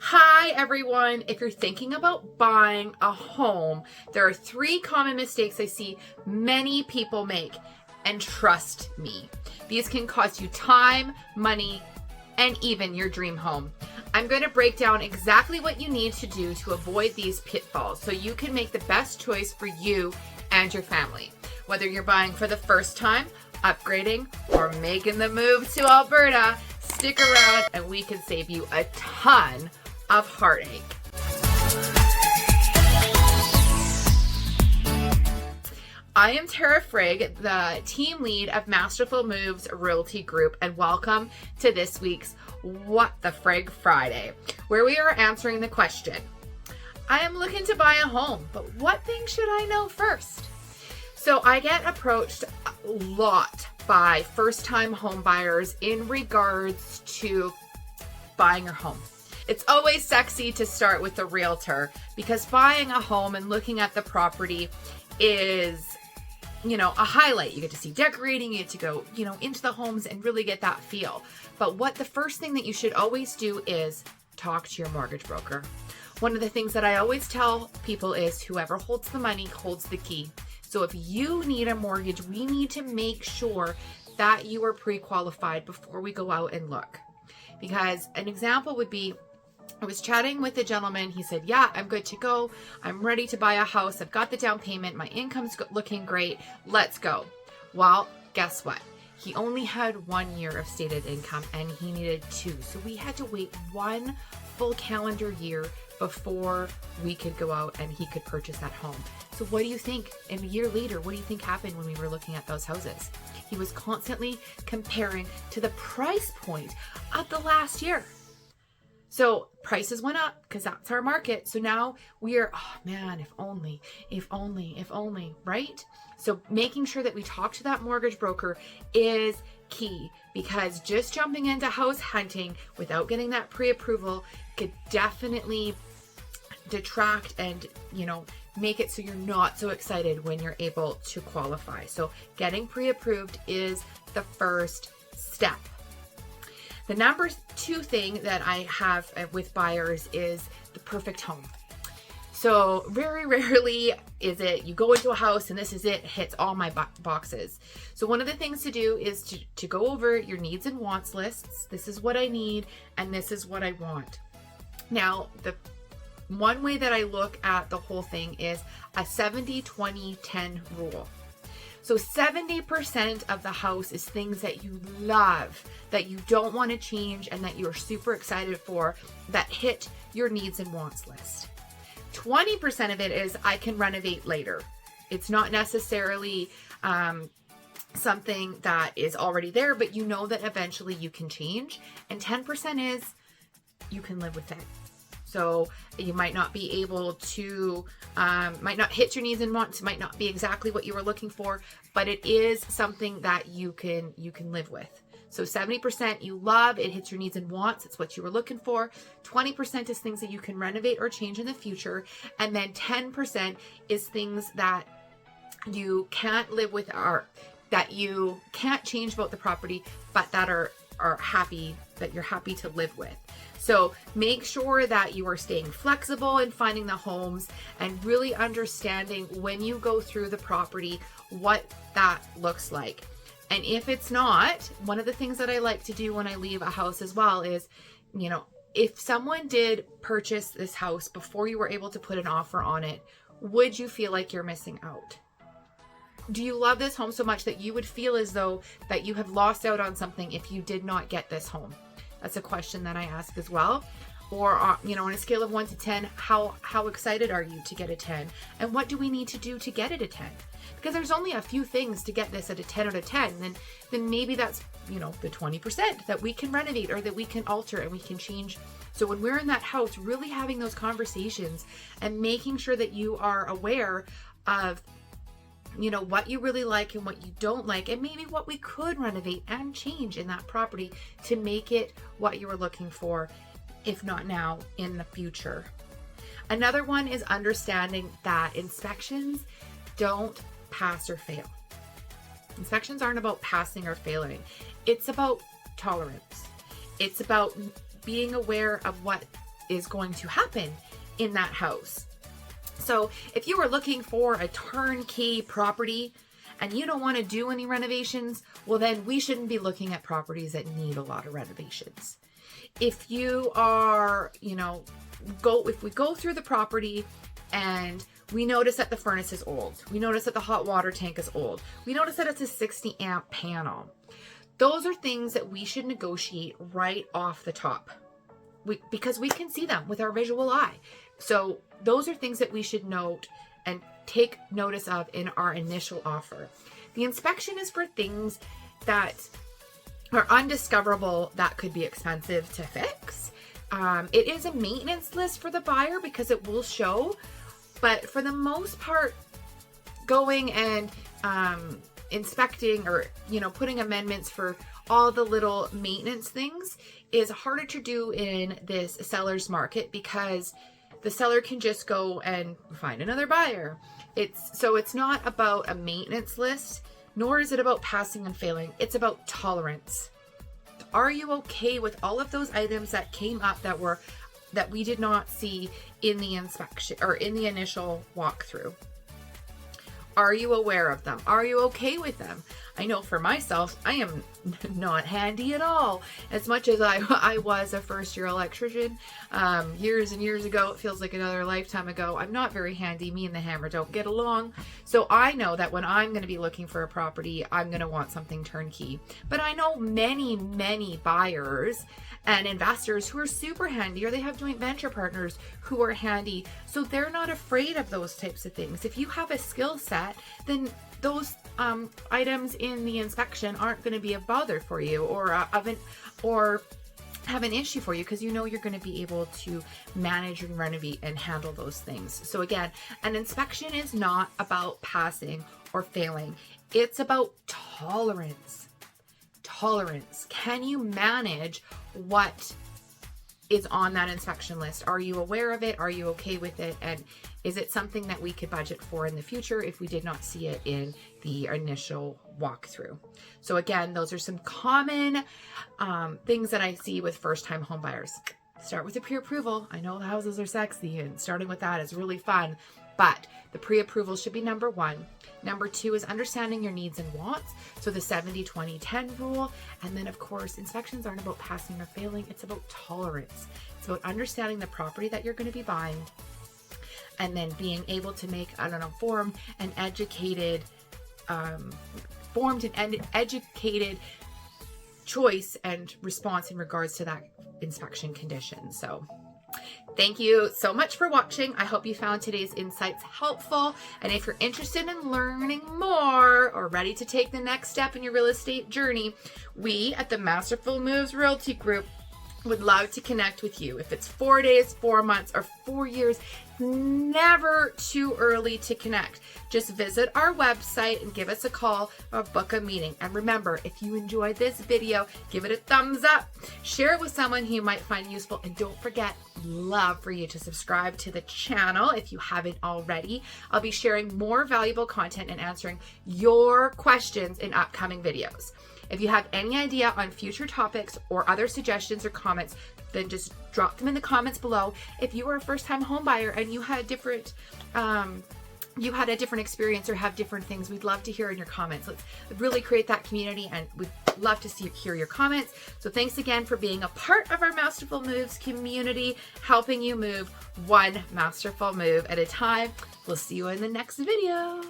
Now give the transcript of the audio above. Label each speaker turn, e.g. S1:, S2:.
S1: Hi everyone. If you're thinking about buying a home, there are 3 common mistakes I see many people make. And trust me, these can cost you time, money, and even your dream home. I'm going to break down exactly what you need to do to avoid these pitfalls so you can make the best choice for you and your family. Whether you're buying for the first time, upgrading, or making the move to Alberta, stick around and we can save you a ton of heartache. I am Tara Frig, the team lead of Masterful Moves Realty Group, and welcome to this week's What the Frig Friday, where we are answering the question, I am looking to buy a home, but what things should I know first? So I get approached a lot by first-time home buyers in regards to buying your home. It's always sexy to start with a realtor because buying a home and looking at the property is, a highlight. You get to see decorating, you get to go, into the homes and really get that feel. But the first thing that you should always do is talk to your mortgage broker. One of the things that I always tell people is whoever holds the money holds the key. So if you need a mortgage, we need to make sure that you are pre-qualified before we go out and look. Because an example would be, I was chatting with a gentleman. He said, yeah, I'm good to go. I'm ready to buy a house. I've got the down payment. My income's looking great. Let's go. Well, guess what? He only had 1 year of stated income and he needed 2. So we had to wait 1 full calendar year before we could go out and he could purchase that home. So what do you think? And a year later, what do you think happened when we were looking at those houses? He was constantly comparing to the price point of the last year. So prices went up because that's our market. So now we are, oh man, if only, right? So making sure that we talk to that mortgage broker is key, because just jumping into house hunting without getting that pre-approval could definitely detract and, make it so you're not so excited when you're able to qualify. So getting pre-approved is the first step. The number 2 thing that I have with buyers is the perfect home. So very rarely is it you go into a house and this is it, hits all my boxes. So one of the things to do is to go over your needs and wants lists. This is what I need and this is what I want. Now, the one way that I look at the whole thing is a 70-20-10 rule. So 70% of the house is things that you love, that you don't want to change, and that you're super excited for, that hit your needs and wants list. 20% of it is I can renovate later. It's not necessarily something that is already there, but you know that eventually you can change. And 10% is you can live with it. So you might not be able to, might not hit your needs and wants, might not be exactly what you were looking for, but it is something that you can live with. So 70% you love, it hits your needs and wants, it's what you were looking for. 20% is things that you can renovate or change in the future. And then 10% is things that you can't live with, or that you can't change about the property, but that are happy, that you're happy to live with. So make sure that you are staying flexible in finding the homes and really understanding when you go through the property what that looks like. And if it's not, one of the things that I like to do when I leave a house as well is, if someone did purchase this house before you were able to put an offer on it, would you feel like you're missing out? Do you love this home so much that you would feel as though that you have lost out on something if you did not get this home? That's a question that I ask as well. Or, on a scale of 1 to 10, how excited are you to get a 10? And what do we need to do to get it a 10? Because there's only a few things to get this at a 10 out of 10. Then maybe that's, the 20% that we can renovate or that we can alter and we can change. So when we're in that house, really having those conversations and making sure that you are aware of what you really like and what you don't like, and maybe what we could renovate and change in that property to make it what you were looking for, if not now, in the future. Another one is understanding that inspections don't pass or fail. Inspections aren't about passing or failing. It's about tolerance. It's about being aware of what is going to happen in that house. So if you were looking for a turnkey property and you don't want to do any renovations, well, then we shouldn't be looking at properties that need a lot of renovations. If you are, if we go through the property and we notice that the furnace is old, we notice that the hot water tank is old, we notice that it's a 60 amp panel, those are things that we should negotiate right off the top, because we can see them with our visual eye. So those are things that we should note and take notice of in our initial offer. The inspection is for things that are undiscoverable that could be expensive to fix. It is a maintenance list for the buyer because it will show, but for the most part, going and inspecting or putting amendments for all the little maintenance things is harder to do in this seller's market, because the seller can just go and find another buyer. It's not about a maintenance list, nor is it about passing and failing. It's about tolerance. Are you okay with all of those items that came up that we did not see in the inspection or in the initial walkthrough? Are you aware of them? Are you okay with them? I know for myself, I am not handy at all. As much as I was a first-year electrician years and years ago, it feels like another lifetime ago. I'm not very handy. Me and the hammer don't get along. So I know that when I'm going to be looking for a property, I'm going to want something turnkey. But I know many, many buyers and investors who are super handy, or they have joint venture partners who are handy. So they're not afraid of those types of things. If you have a skill set, then those items in the inspection aren't going to be a bother for you, or have an issue for you, because you're going to be able to manage and renovate and handle those things. So again, an inspection is not about passing or failing. It's about tolerance. Tolerance. Can you manage what is on that inspection list? Are you aware of it? Are you okay with it? And is it something that we could budget for in the future if we did not see it in the initial walkthrough? So again, those are some common things that I see with first-time home buyers. Start with the pre-approval. I know the houses are sexy, and starting with that is really fun, but the pre-approval should be number one. Number two is understanding your needs and wants. So the 70-20-10 rule. And then of course, inspections aren't about passing or failing. It's about tolerance. It's about understanding the property that you're going to be buying, and then being able to make an informed and educated choice and response in regards to that inspection condition. So thank you so much for watching. I hope you found today's insights helpful. And if you're interested in learning more or ready to take the next step in your real estate journey, we at the Masterful Moves Realty Group would love to connect with you. If it's 4 days, 4 months, or 4 years, never too early to connect. Just visit our website and give us a call or book a meeting. And remember, if you enjoyed this video, give it a thumbs up, share it with someone who you might find useful, and don't forget, love for you to subscribe to the channel if you haven't already. I'll be sharing more valuable content and answering your questions in upcoming videos. If you have any idea on future topics or other suggestions or comments, then just drop them in the comments below. If you are a first-time home buyer and you had a different experience or have different things, we'd love to hear in your comments. Let's really create that community, and we'd love to hear your comments. So thanks again for being a part of our Masterful Moves community, helping you move one masterful move at a time. We'll see you in the next video.